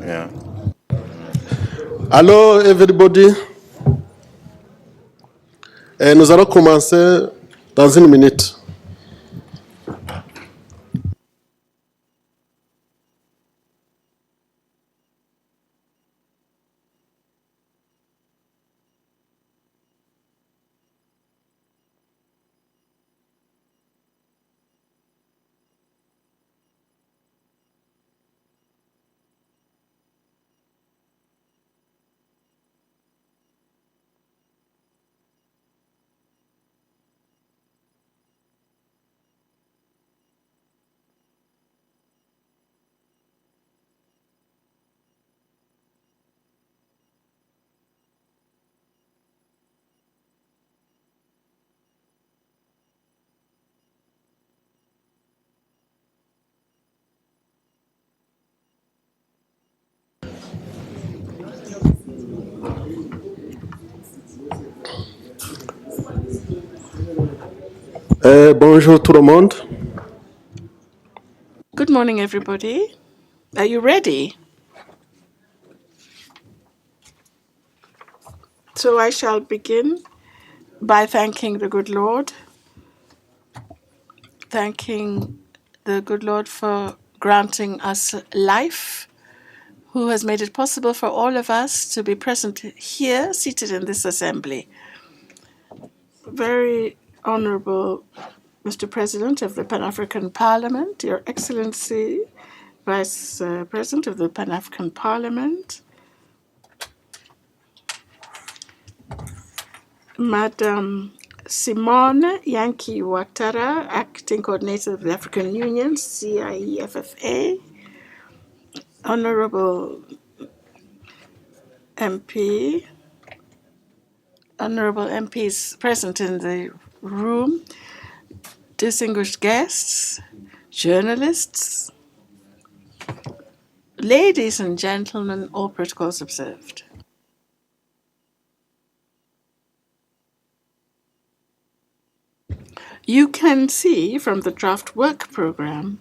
Yeah. Allô, everybody. Nous allons commencer dans une minute. Bonjour tout le monde. Good morning, everybody. Are you ready? So I shall begin by thanking the good Lord, thanking the good Lord for granting us life, who has made it possible for all of us to be present here, seated in this assembly. Very Honorable Mr. President of the Pan-African Parliament, Your Excellency, Vice President of the Pan-African Parliament, Madam Simone Yankee Ouattara, Acting Coordinator of the African Union, CIEFFA, Honorable MP, Honorable MPs present in the room, distinguished guests, journalists, ladies and gentlemen, all protocols observed. You can see from the draft work program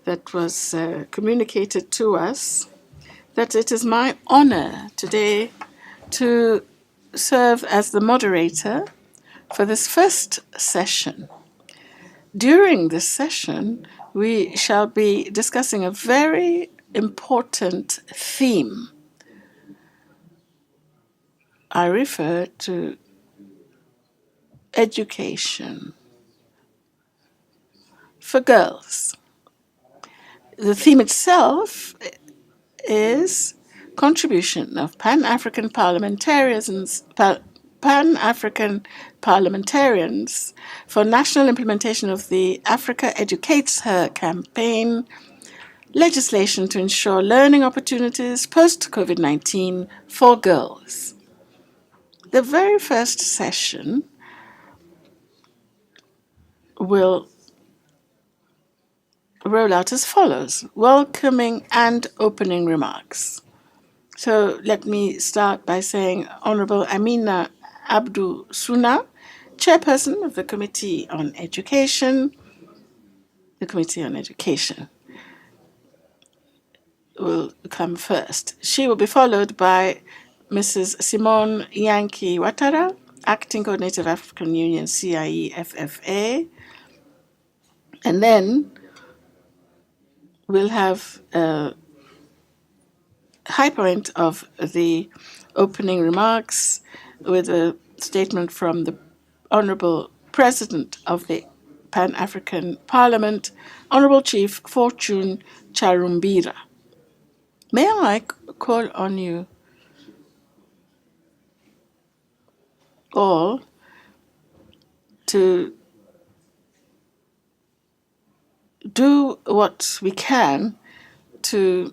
that was communicated to us that it is my honor today to serve as the moderator for this first session. During this session, we shall be discussing a very important theme. I refer to education for girls. The theme itself is contribution of Pan-African parliamentarians for national implementation of the Africa Educates Her campaign, legislation to ensure learning opportunities post-COVID-19 for girls. The very first session will roll out as follows: welcoming and opening remarks. So let me start by saying Honorable Amina Abdu Suna, Chairperson of the Committee on Education, will come first. She will be followed by Mrs. Simone Yankee Ouattara, Acting Coordinator of African Union, CIEFFA. And then we'll have a high point of the opening remarks with a statement from the Honorable President of the Pan-African Parliament, Honorable Chief Fortune Charumbira. May I call on you all to do what we can to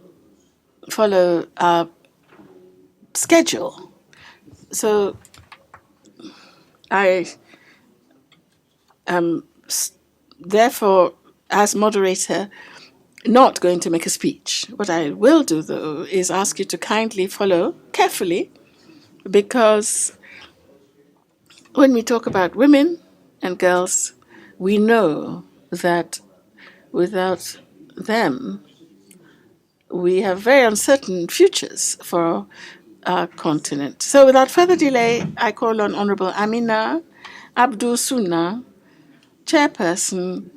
follow our schedule. So I am therefore, as moderator, not going to make a speech. What I will do, though, is ask you to kindly follow carefully, because when we talk about women and girls, we know that without them, we have very uncertain futures for our continent. So without further delay, I call on Honorable Amina Abdul Suna, Chairperson,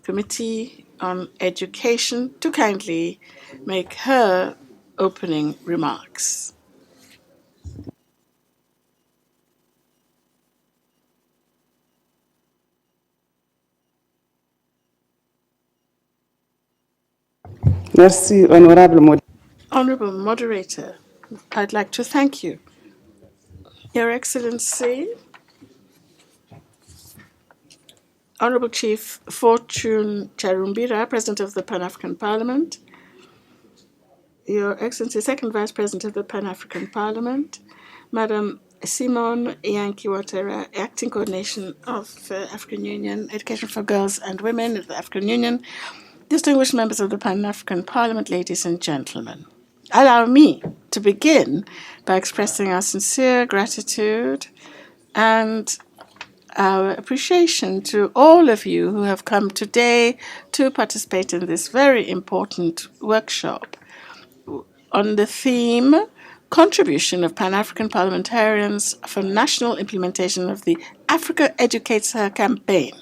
Committee on Education, to kindly make her opening remarks. Merci, honorable Honorable Moderator, I'd like to thank you. Your Excellency, Honorable Chief Fortune Charumbira, President of the Pan-African Parliament, Your Excellency, Second Vice President of the Pan-African Parliament, Madam Simone Yankee Watera, Acting Coordination of African Union, Education for Girls and Women of the African Union, distinguished members of the Pan-African Parliament, ladies and gentlemen. Allow me to begin by expressing our sincere gratitude and our appreciation to all of you who have come today to participate in this very important workshop on the theme Contribution of Pan-African Parliamentarians for National Implementation of the Africa Educates Her campaign.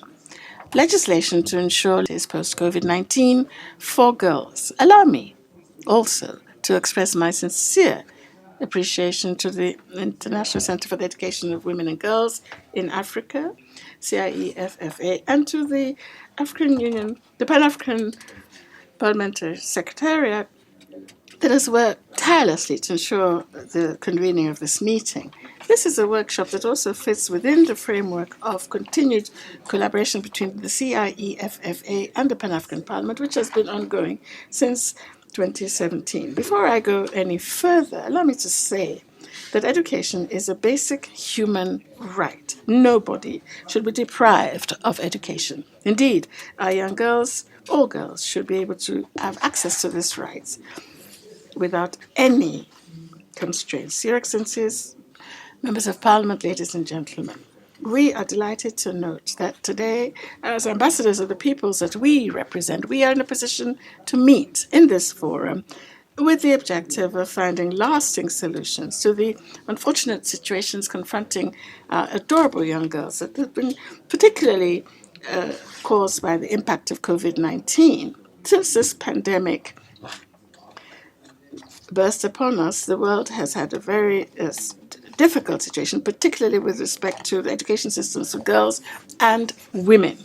Legislation to ensure this post-COVID-19 for girls. Allow me also to express my sincere appreciation to the International Center for the Education of Women and Girls in Africa, CIEFFA, and to the African Union, the Pan-African Parliamentary Secretariat that has worked tirelessly to ensure the convening of this meeting. This is a workshop that also fits within the framework of continued collaboration between the CIEFFA and the Pan-African Parliament, which has been ongoing since 2017. Before I go any further, allow me to say that education is a basic human right. Nobody should be deprived of education. Indeed, our young girls, all girls, should be able to have access to this right without any constraints. Your Excellencies, members of Parliament, ladies and gentlemen, we are delighted to note that today, as ambassadors of the peoples that we represent, we are in a position to meet in this forum with the objective of finding lasting solutions to the unfortunate situations confronting adorable young girls that have been particularly caused by the impact of COVID-19. Since this pandemic burst upon us, the world has had a very difficult situation, particularly with respect to the education systems for girls and women.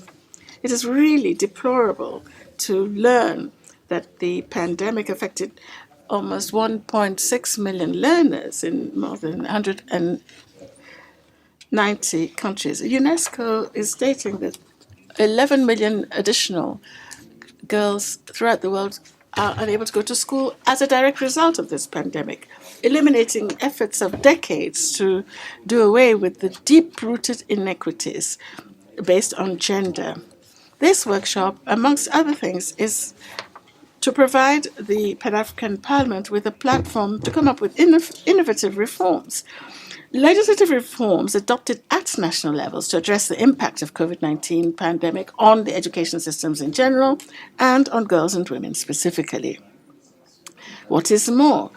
It is really deplorable to learn that the pandemic affected almost 1.6 million learners in more than 190 countries. UNESCO is stating that 11 million additional girls throughout the world are unable to go to school as a direct result of this pandemic, eliminating efforts of decades to do away with the deep-rooted inequities based on gender. This workshop, amongst other things, is to provide the Pan-African Parliament with a platform to come up with innovative reforms. Legislative reforms adopted at national levels to address the impact of COVID-19 pandemic on the education systems in general and on girls and women specifically. What is more,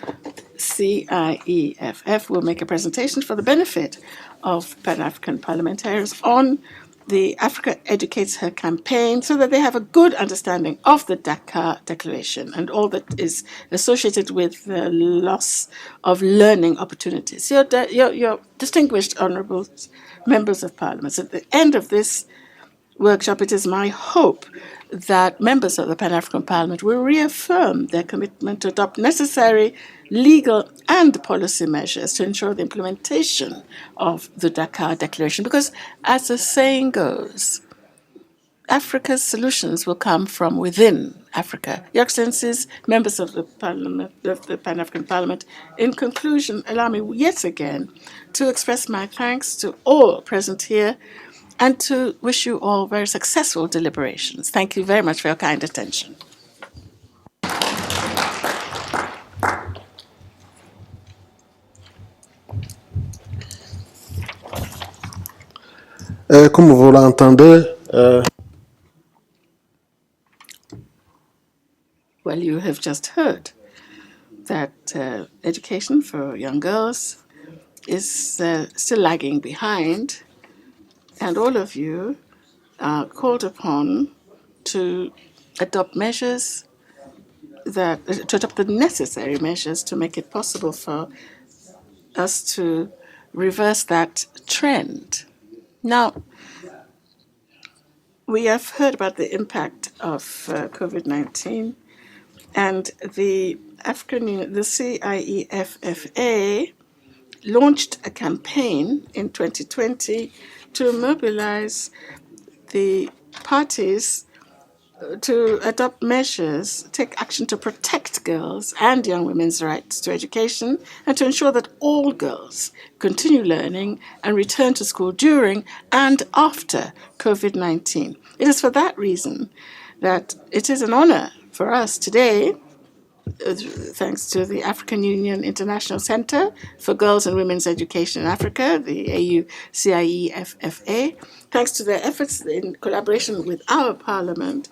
CIEFF will make a presentation for the benefit of Pan-African parliamentarians on the Africa Educates Her campaign so that they have a good understanding of the Dakar Declaration and all that is associated with the loss of learning opportunities. Your distinguished honourable members of Parliament, at the end of this workshop, it is my hope that members of the Pan-African Parliament will reaffirm their commitment to adopt necessary legal and policy measures to ensure the implementation of the Dakar Declaration. Because, as the saying goes, Africa's solutions will come from within Africa. Your Excellencies, members of the Parliament, of the Pan-African Parliament, in conclusion, allow me yet again to express my thanks to all present here and to wish you all very successful deliberations. Thank you very much for your kind attention. Comme vous l'entendez, Well, you have just heard that education for young girls is still lagging behind, and all of you are called upon to adopt measures to adopt the necessary measures to make it possible for us to reverse that trend. Now, we have heard about the impact of COVID-19, and the CIEFFA launched a campaign in 2020 to mobilize the parties to adopt measures, take action to protect girls and young women's rights to education, and to ensure that all girls continue learning and return to school during and after COVID-19. It is for that reason that it is an honor for us today, thanks to the African Union International Center for Girls and Women's Education in Africa, the AU-CIEFFA, thanks to their efforts in collaboration with our Parliament,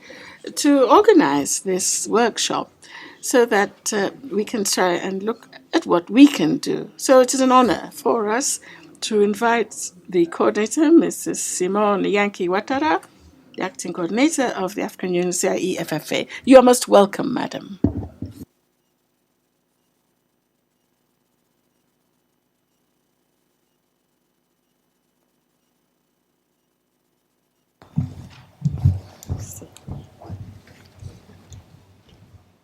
to organize this workshop so that we can try and look at what we can do. So it is an honor for us to invite the coordinator, Mrs. Simone Yankee Ouattara, the acting coordinator of the African Union CIEFFA. You are most welcome, madam.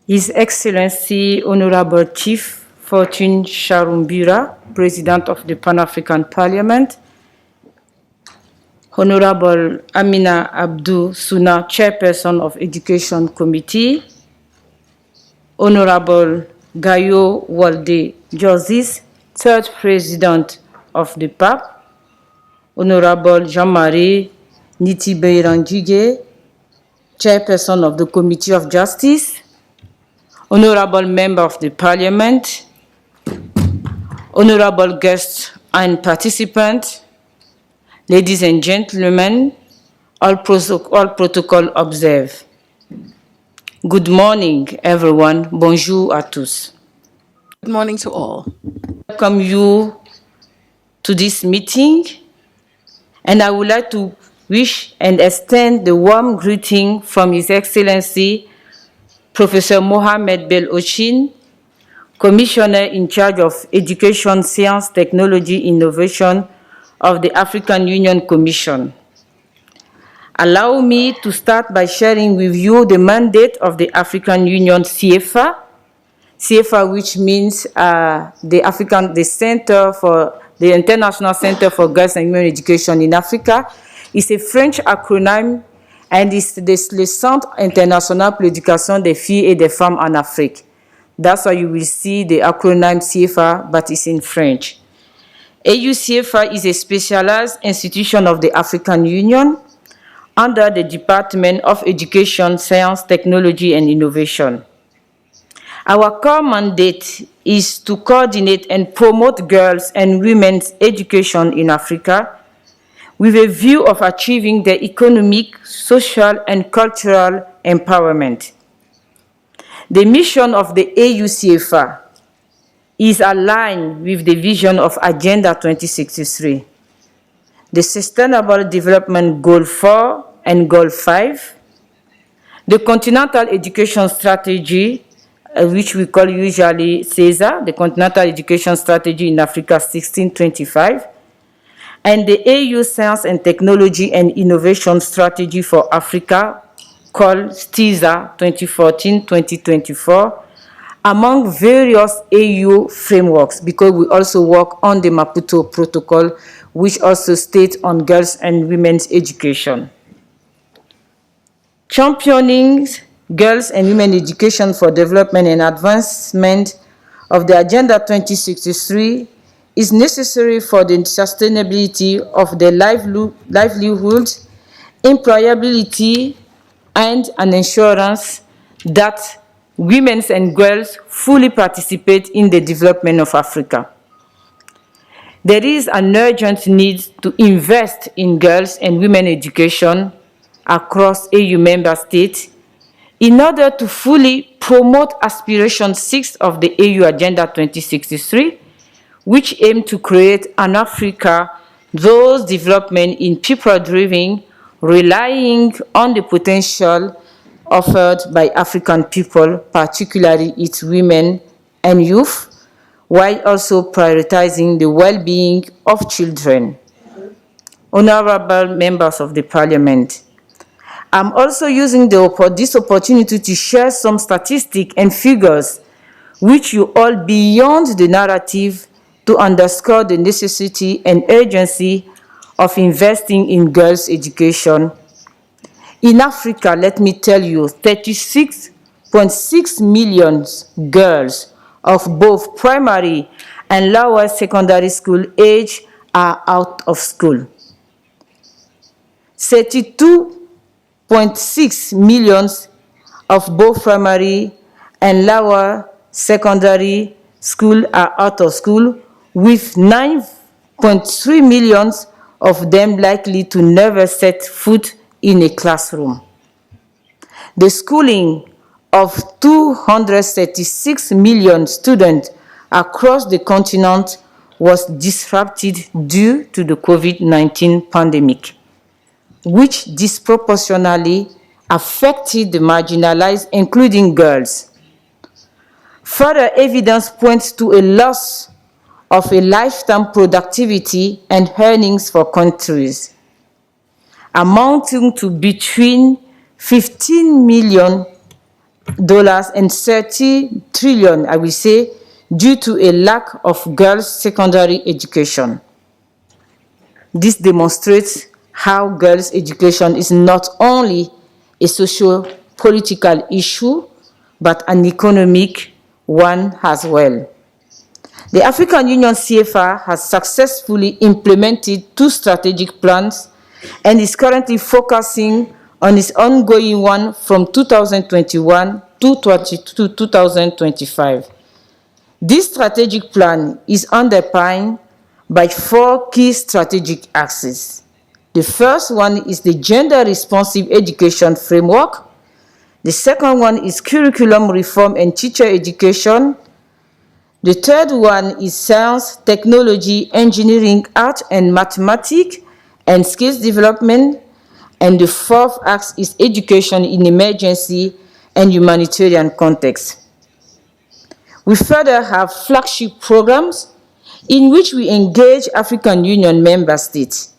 His Excellency Honorable Chief Fortune Sharumbura, President of the Pan-African Parliament, Honorable Amina Abdou Suna, Chairperson of Education Committee, Honorable Gayo Walde Josis, Third President of the PAP, Honorable Jean-Marie Nitibeiranjige, Chairperson of the Committee of Justice, Honorable Member of the Parliament, honorable guests and participants, ladies and gentlemen, all protocol observed. Good morning, everyone. Bonjour à tous. Good morning to all. Welcome you to this meeting, and I would like to wish and extend the warm greeting from His Excellency Professor Mohamed Bel Ochin, Commissioner in charge of Education, Science, Technology, Innovation of the African Union Commission. Allow me to start by sharing with you the mandate of the African Union CIEFFA, which means the Center for the International Center for Girls and Women Education in Africa. It's a French acronym, and it's le Centre International pour l'Éducation des Filles et des Femmes en Afrique. That's why you will see the acronym CIEFFA, but it's in French. AU-CIEFFA is a specialized institution of the African Union under the Department of Education, Science, Technology, and Innovation. Our core mandate is to coordinate and promote girls' and women's education in Africa with a view of achieving their economic, social, and cultural empowerment. The mission of the AU-CIEFFA is aligned with the vision of Agenda 2063, the Sustainable Development Goal 4 and Goal 5, the Continental Education Strategy, which we call usually CESA, the Continental Education Strategy in Africa 1625, and the AU Science and Technology and Innovation Strategy for Africa, called STISA 2014-2024, among various AU frameworks, because we also work on the Maputo Protocol, which also states on girls and women's education. Championing girls and women education for development and advancement of the Agenda 2063 is necessary for the sustainability of their livelihood, employability, and an assurance that women and girls fully participate in the development of Africa. There is an urgent need to invest in girls and women education across AU member states In order to fully promote Aspiration 6 of the AU Agenda 2063, which aim to create an Africa those development in people-driven, relying on the potential offered by African people, particularly its women and youth, while also prioritizing the well-being of children. Honorable members of the Parliament, I'm also using this opportunity to share some statistics and figures which you all beyond the narrative to underscore the necessity and urgency of investing in girls' education. In Africa, let me tell you, 36.6 million girls of both primary and lower secondary school age are out of school. 32.6 million of both primary and lower secondary school are out of school, with 9.3 million of them likely to never set foot in a classroom. The schooling of 236 million students across the continent was disrupted due to the COVID-19 pandemic, which disproportionately affected the marginalized, including girls. Further evidence points to a loss of a lifetime productivity and earnings for countries, amounting to between $15 million and $30 trillion, I will say, due to a lack of girls' secondary education. This demonstrates how girls' education is not only a socio-political issue, but an economic one as well. The African Union CIEFFA has successfully implemented 2 strategic plans and is currently focusing on its ongoing one from 2021 to 2025. This strategic plan is underpinned by 4 key strategic axes. The first one is the gender-responsive education framework. The second one is curriculum reform and teacher education. The third one is science, technology, engineering, art, and mathematics, and skills development. And the fourth axe is education in emergency and humanitarian context. We further have flagship programs in which we engage African Union member states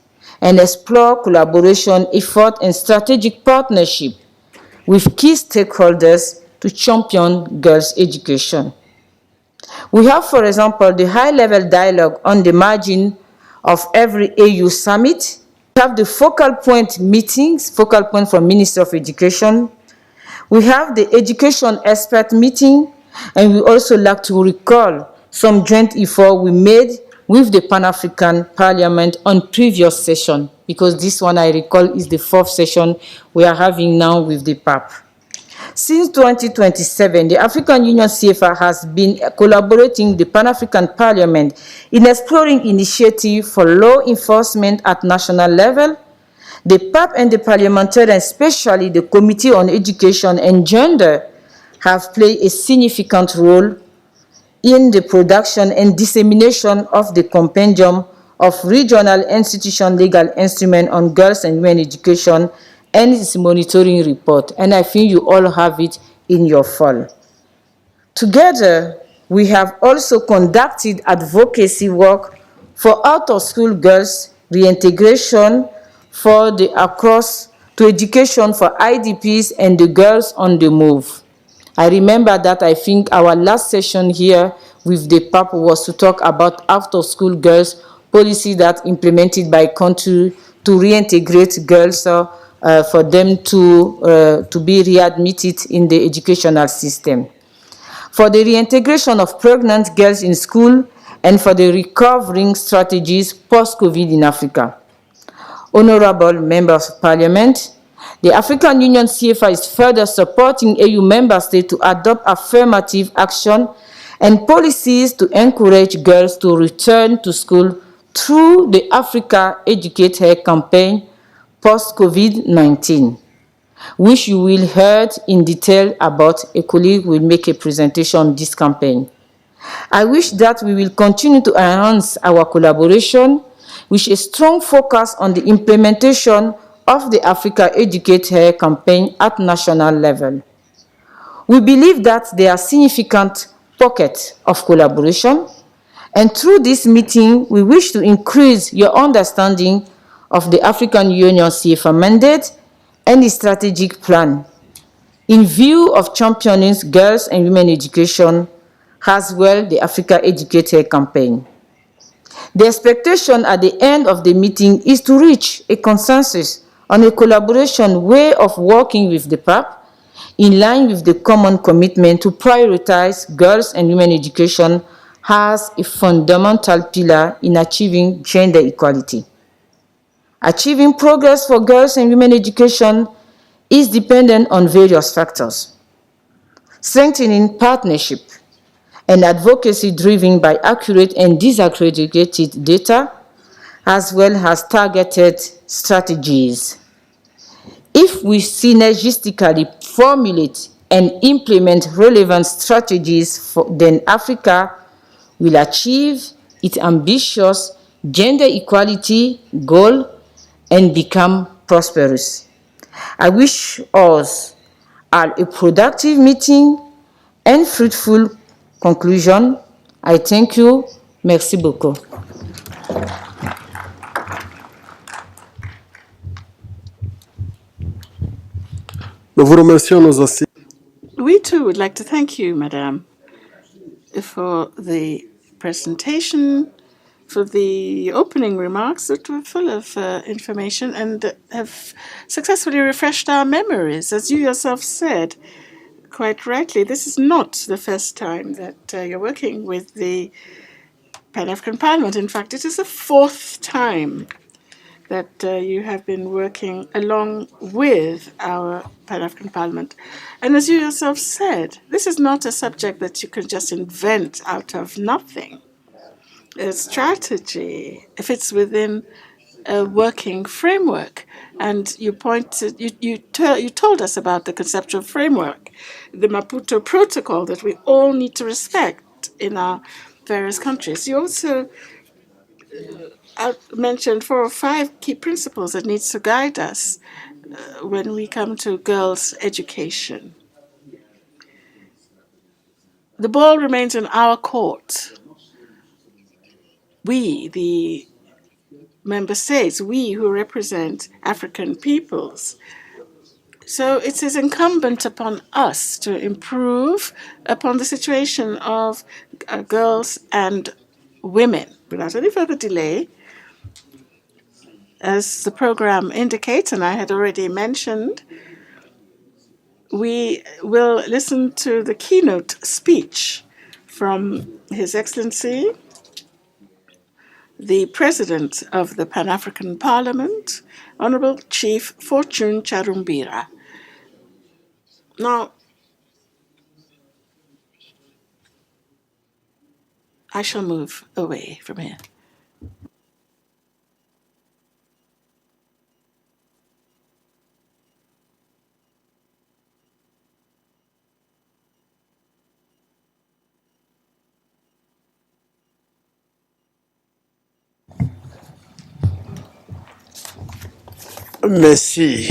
and explore collaboration, effort, and strategic partnership with key stakeholders to champion girls' education. We have, for example, the high-level dialogue on the margin of every AU summit. We have the focal point meetings, focal point from Minister of Education. We have the education expert meeting, and we also like to recall some joint effort we made with the Pan-African Parliament on previous session, because this one I recall is the 4th session we are having now with the PAP. Since 2027, the African Union CIEFFA has been collaborating with the Pan-African Parliament in exploring initiatives for law enforcement at national level. The PAP and the Parliamentarians, especially the Committee on Education and Gender, have played a significant role in the production and dissemination of the compendium of regional institution legal instrument on girls and women education and its monitoring report, and I think you all have it in your file. Together, we have also conducted advocacy work for out-of-school girls reintegration, for the across to education for IDPs and the girls on the move. I remember that I think our last session here with the PAP was to talk about out-of-school girls policy that implemented by country to reintegrate girls for them to be readmitted in the educational system. For the reintegration of pregnant girls in school and for the recovering strategies post-COVID in Africa. Honorable members of Parliament, the African Union CIEFFA is further supporting AU member states to adopt affirmative action and policies to encourage girls to return to school through the Africa Educate Her campaign post-COVID-19. which you will hear in detail about. A colleague will make a presentation on this campaign. I wish that we will continue to enhance our collaboration with a strong focus on the implementation of the Africa Educate Here campaign at national level. We believe that there are significant pockets of collaboration, and through this meeting, we wish to increase your understanding of the African Union CIEFFA mandate and the strategic plan in view of championing girls and women education, as well the Africa Educator campaign. The expectation at the end of the meeting is to reach a consensus on a collaboration way of working with the PAP in line with the common commitment to prioritize girls and women education as a fundamental pillar in achieving gender equality. Achieving progress for girls and women education is dependent on various factors. Strengthening partnership and advocacy driven by accurate and disaggregated data, as well as targeted strategies. If we synergistically formulate and implement relevant strategies, then Africa will achieve its ambitious gender equality goal and become prosperous. I wish us all a productive meeting and fruitful conclusion. I thank you. Merci beaucoup. Nous vous remercions, nos assises. We too would like to thank you, Madame, for the presentation, for the opening remarks that were full of information and have successfully refreshed our memories. As you yourself said, quite rightly, this is not the first time that you're working with the Pan-African Parliament. In fact, it is the fourth time that you have been working along with our Pan-African Parliament. And as you yourself said, this is not a subject that you can just invent out of nothing. A strategy fits within a working framework. And you pointed, you told us about the conceptual framework, the Maputo Protocol that we all need to respect in our various countries. You also mentioned 4 or 5 key principles that needs to guide us when we come to girls' education. The ball remains in our court. We, the member states, we who represent African peoples. So it is incumbent upon us to improve upon the situation of girls and women. Without any further delay, as the program indicates, and I had already mentioned, we will listen to the keynote speech from His Excellency, the President of the Pan-African Parliament, Honorable Chief Fortune Charumbira. Now, I shall move away from here. Merci.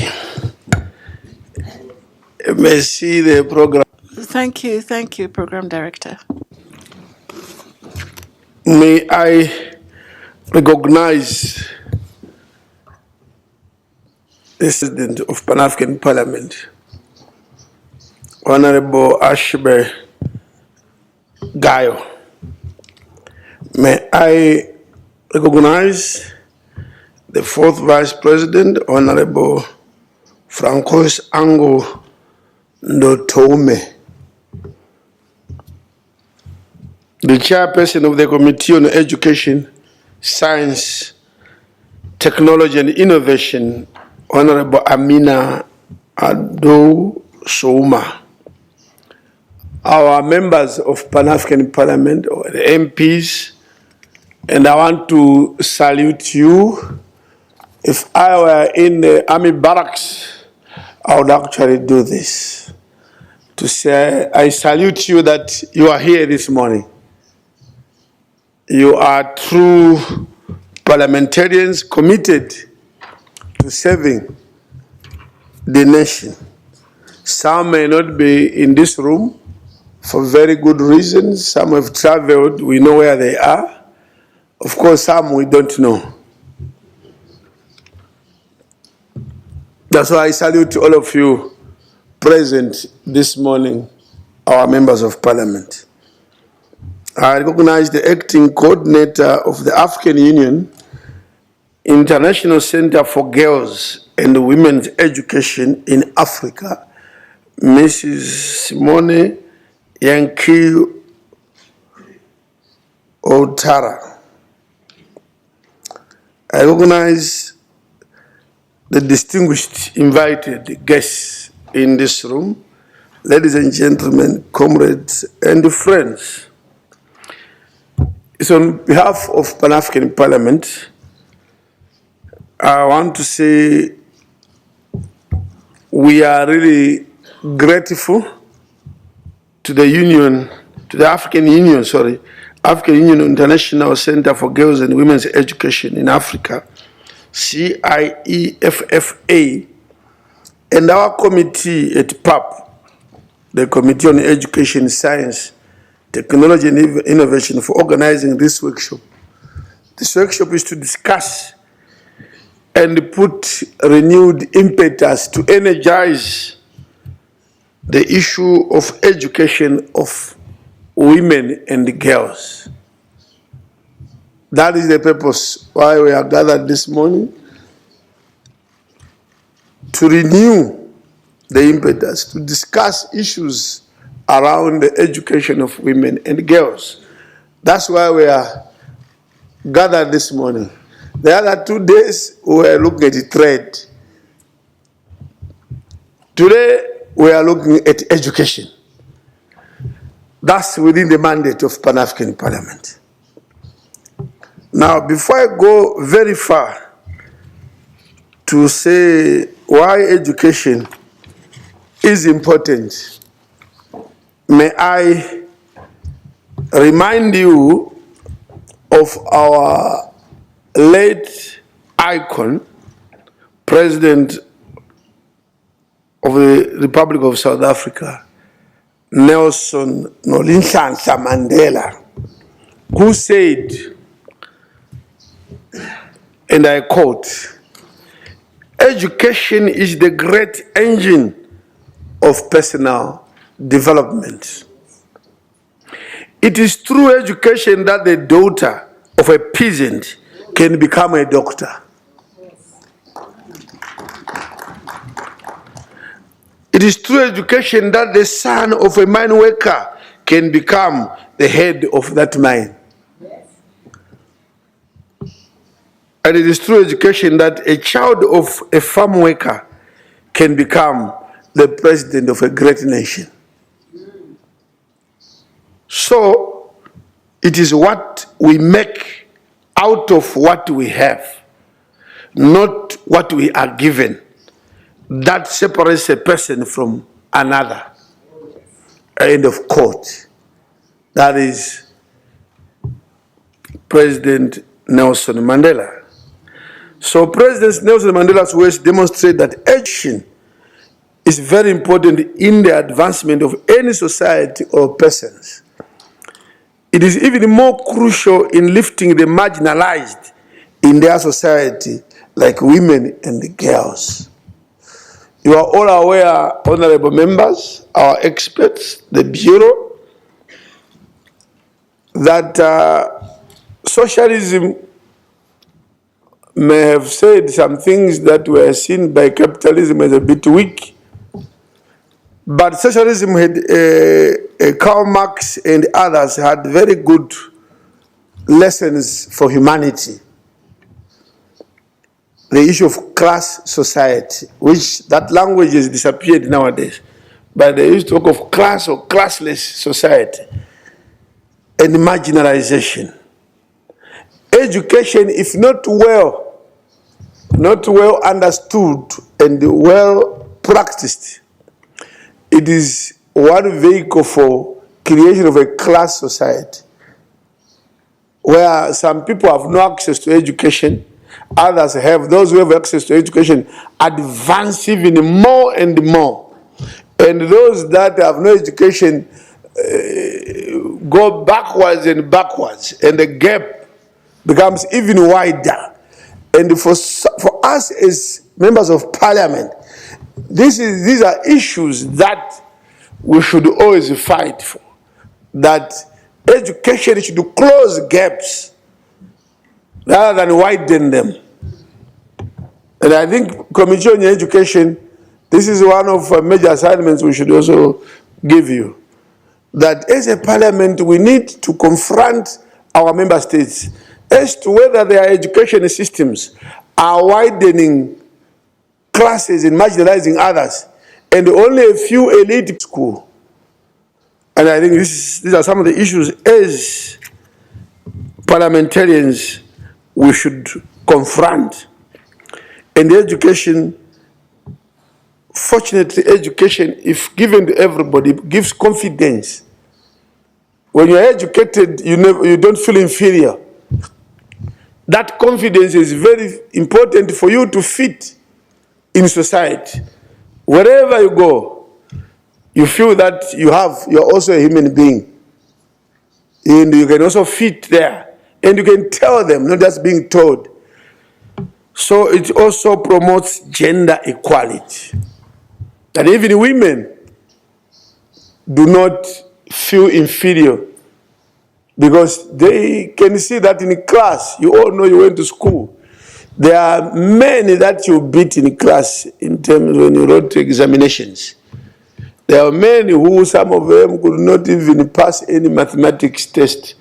Merci, the program. Thank you, Program Director. May I recognize the President of Pan-African Parliament, Honorable Ashbe Gayo. May I recognize the 4th Vice President, Honorable Francois Ango Ndotome, the Chairperson of the Committee on Education, Science, Technology and Innovation, Honorable Amina Ado Souma, our members of Pan-African Parliament, or the MPs, and I want to salute you. If I were in the army barracks, I would actually do this to say I salute you that you are here this morning. You are true parliamentarians committed to serving the nation. Some may not be in this room for very good reasons. Some have traveled, we know where they are. Of course, some we don't know. That's why I salute all of you present this morning, our members of parliament. I recognize the acting coordinator of the African Union International Center for Girls and Women's Education in Africa, Mrs. Simone Yankee Otara. I recognize the distinguished invited guests in this room, ladies and gentlemen, comrades and friends. It's on behalf of Pan-African Parliament, I want to say we are really grateful to the Union, to the African Union, African Union International Center for Girls and Women's Education in Africa, CIEFFA, and our committee at PAP, the Committee on Education, Science, Technology and Innovation, for organizing this workshop. This workshop is to discuss and put renewed impetus to energize the issue of education of women and girls. That is the purpose why we are gathered this morning, to renew the impetus, to discuss issues around the education of women and girls. That's why we are gathered this morning. The other 2 days, we were looking at the trade. Today, we are looking at education. That's within the mandate of Pan-African Parliament. Now, before I go very far to say why education is important, may I remind you of our late icon, President of the Republic of South Africa, Nelson Rolihlahla Mandela, who said, and I quote, "Education is the great engine of personal development. It is through education that the daughter of a peasant can become a doctor. It is through education that the son of a mine worker can become the head of that mine. And it is through education that a child of a farm worker can become the president of a great nation. So, it is what we make out of what we have, not what we are given, that separates a person from another." End of quote. That is President Nelson Mandela. So President Nelson Mandela's words demonstrate that education is very important in the advancement of any society or persons. It is even more crucial in lifting the marginalized in their society, like women and girls. You are all aware, honorable members, our experts, the Bureau, that socialism may have said some things that were seen by capitalism as a bit weak, but socialism had, Karl Marx and others had very good lessons for humanity. The issue of class society, which that language has disappeared nowadays, but they used to talk of class or classless society, and marginalization. Education, if not well understood and well practiced, it is one vehicle for creation of a class society where some people have no access to education, others have. Those who have access to education advance even more and more. And those that have no education go backwards and backwards, and the gap becomes even wider. And for us as members of parliament, these are issues that we should always fight for. That education should close gaps rather than widen them. And I think Committee on Education, this is one of major assignments we should also give you. That as a parliament, we need to confront our member states as to whether their education systems are widening classes and marginalizing others, and only a few elite school. And I think these are some of the issues as parliamentarians we should confront. And education, fortunately, education, if given to everybody, gives confidence. When you're educated, you don't feel inferior. That confidence is very important for you to fit in society. Wherever you go, you feel that you're also a human being. And you can also fit there. And you can tell them, not just being told. So it also promotes gender equality. That even women do not feel inferior, because they can see that in class. You all know you went to school. There are many that you beat in class in terms when you wrote examinations. There are many who, some of them could not even pass any mathematics test.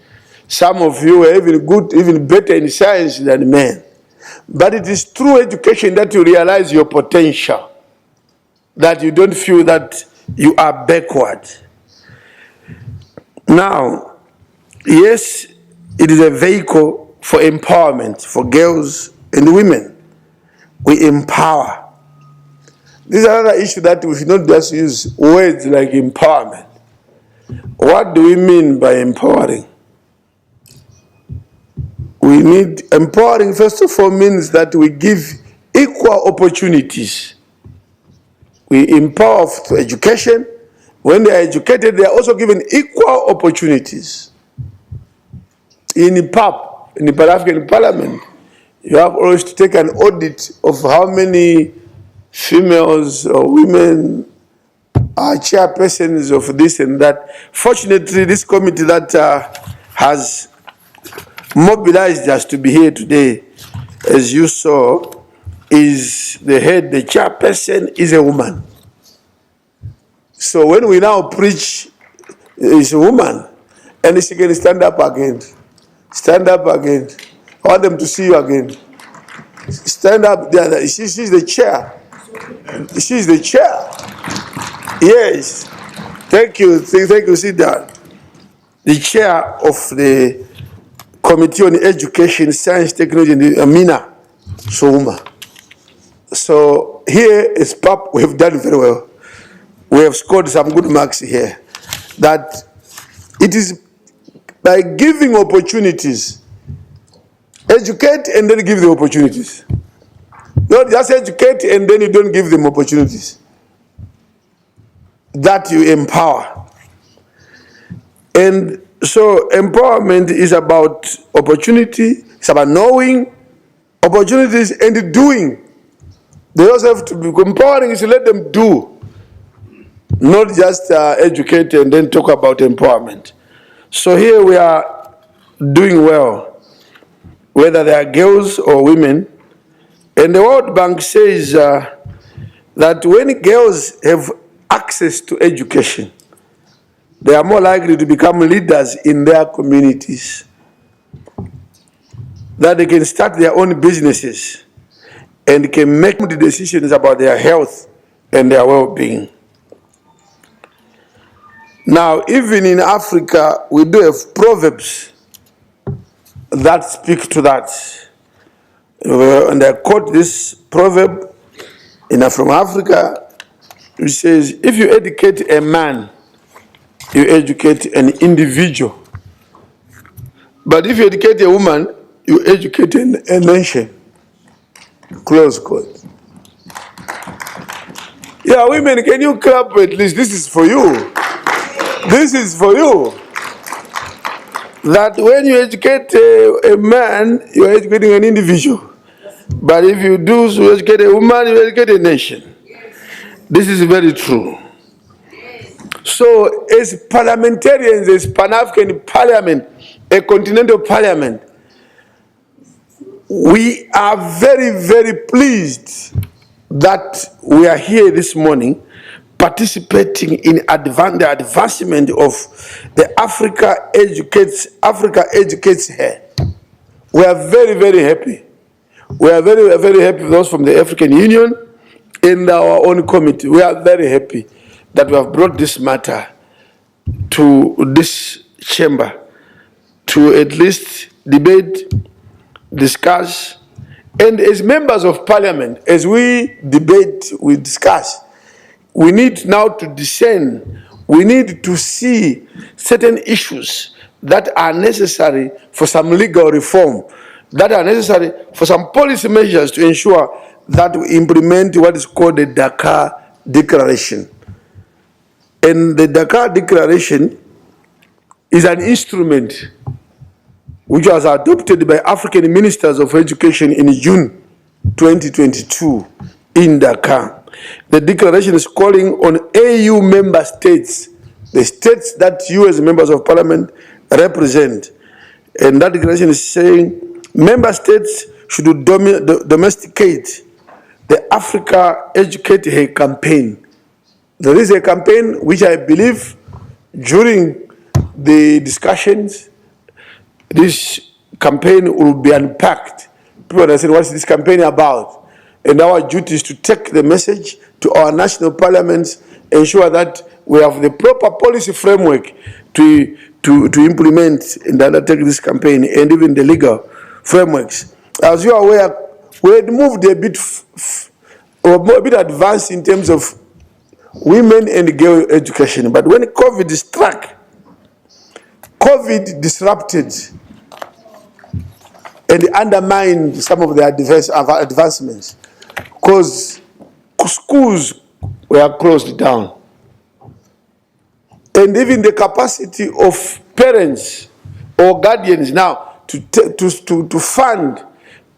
Some of you are even good, even better in science than men. But it is through education that you realize your potential, that you don't feel that you are backward. Now, yes, it is a vehicle for empowerment for girls and women. We empower. This is another issue that we should not just use words like empowerment. What do we mean by empowering? We need empowering, first of all, means that we give equal opportunities. We empower through education. When they are educated, they are also given equal opportunities. In PAP, in the Pan-African Parliament, you have always to take an audit of how many females or women are chairpersons of this and that. Fortunately, this committee that has mobilized us to be here today, as you saw, is the head, the chairperson is a woman. So when we now preach, is a woman, and she can stand up again. Stand up again. I want them to see you again. Stand up there. She's the chair. She's the chair. Yes. Thank you. Thank you. Sit down. The chair of the Committee on Education, Science, Technology, and Amina Souma. So here is PAP. We have done very well. We have scored some good marks here. That it is by giving opportunities, educate and then give the opportunities. Not just educate and then you don't give them opportunities. That you empower. And so empowerment is about opportunity, it's about knowing opportunities and doing. They also have to be empowering, is to let them do, not just educate and then talk about empowerment. So here we are doing well, whether they are girls or women. And the World Bank says that when girls have access to education, they are more likely to become leaders in their communities, that they can start their own businesses and can make the decisions about their health and their well-being. Now, even in Africa, we do have proverbs that speak to that. And I quote this proverb from Africa, which says, if you educate a man, you educate an individual. But if you educate a woman, you educate a nation. Close quote. Yeah, women, can you clap at least? This is for you. This is for you. That when you educate a man, you are educating an individual. But if you do so educate a woman, you educate a nation. This is very true. So as parliamentarians, as Pan-African Parliament, a continental parliament, we are very, very pleased that we are here this morning participating in the advancement of the Africa educates here. We are very, very happy. We are very, very happy, those from the African Union and our own committee. We are very happy that we have brought this matter to this chamber to at least debate, discuss, and as members of parliament, as we debate, we discuss, we need now to discern, we need to see certain issues that are necessary for some legal reform, that are necessary for some policy measures to ensure that we implement what is called the Dakar Declaration. And the Dakar Declaration is an instrument which was adopted by African ministers of education in June 2022 in Dakar. The declaration is calling on AU member states, the states that you as members of parliament represent. And that declaration is saying member states should domesticate the Africa Educate Her campaign. There is a campaign which I believe during the discussions, this campaign will be unpacked. People are saying, what's this campaign about? And our duty is to take the message to our national parliaments, ensure that we have the proper policy framework to implement and undertake this campaign, and even the legal frameworks. As you are aware, we had moved a bit advanced in terms of women and girl education. But when COVID struck, COVID disrupted and undermined some of the advancements because schools were closed down. And even the capacity of parents or guardians now to fund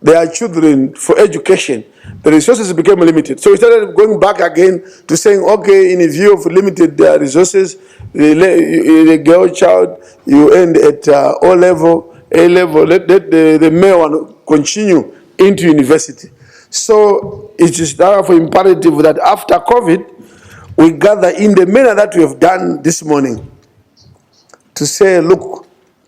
their children for education, the resources became limited. So we started going back again to saying, okay, in view of limited resources, the girl child, you end at O level, A level, let the male one continue into university. So it is therefore imperative that after COVID, we gather in the manner that we have done this morning to say, look,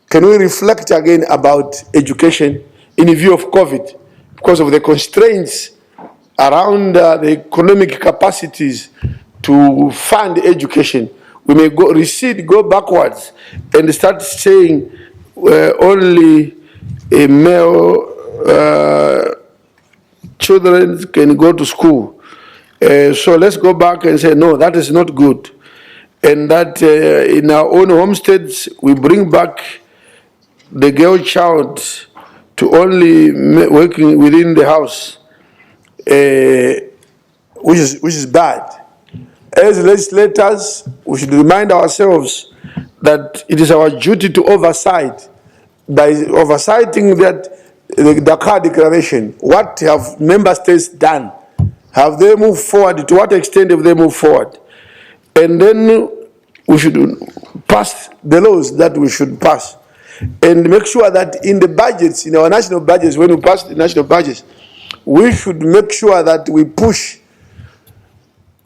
can we reflect again about education in view of COVID, because of the constraints around the economic capacities to fund education. We may recede, go backwards, and start saying only a male children can go to school. So let's go back and say, no, that is not good. And that in our own homesteads, we bring back the girl child to only working within the house, which is bad. As legislators, we should remind ourselves that it is our duty to oversight. By oversighting that the Dakar Declaration, what have member states done? Have they moved forward? To what extent have they moved forward? And then we should pass the laws that we should pass, and make sure that in the budgets, in our national budgets, when we pass the national budgets, we should make sure that we push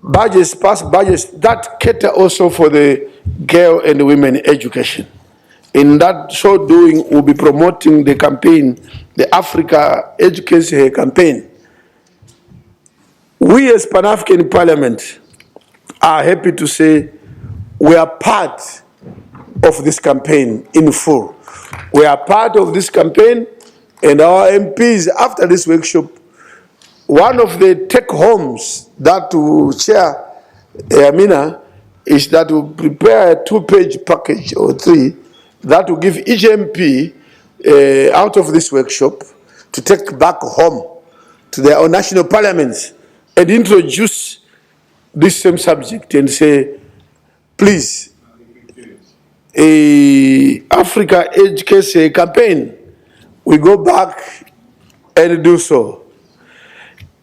budgets, pass budgets that cater also for the girl and women education. In that so doing, we'll be promoting the campaign, the Africa Educates Her campaign. We as Pan-African Parliament are happy to say we are part of this campaign in full. We are part of this campaign, and our MPs, after this workshop, one of the take-homes that will share Amina, is that we prepare a 2-page package or 3 that will give each MP out of this workshop to take back home to their own national parliaments and introduce this same subject and say, please, Africa Edge Case campaign, we go back and do so.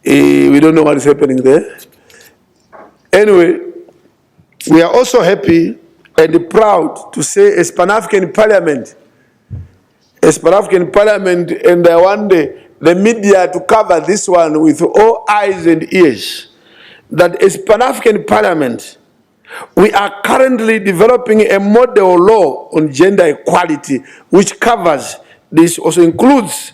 We don't know what is happening there. Anyway, we are also happy and proud to say as Pan-African Parliament, and I want the media to cover this one with all eyes and ears, that as Pan-African Parliament, we are currently developing a model law on gender equality, which covers this, also includes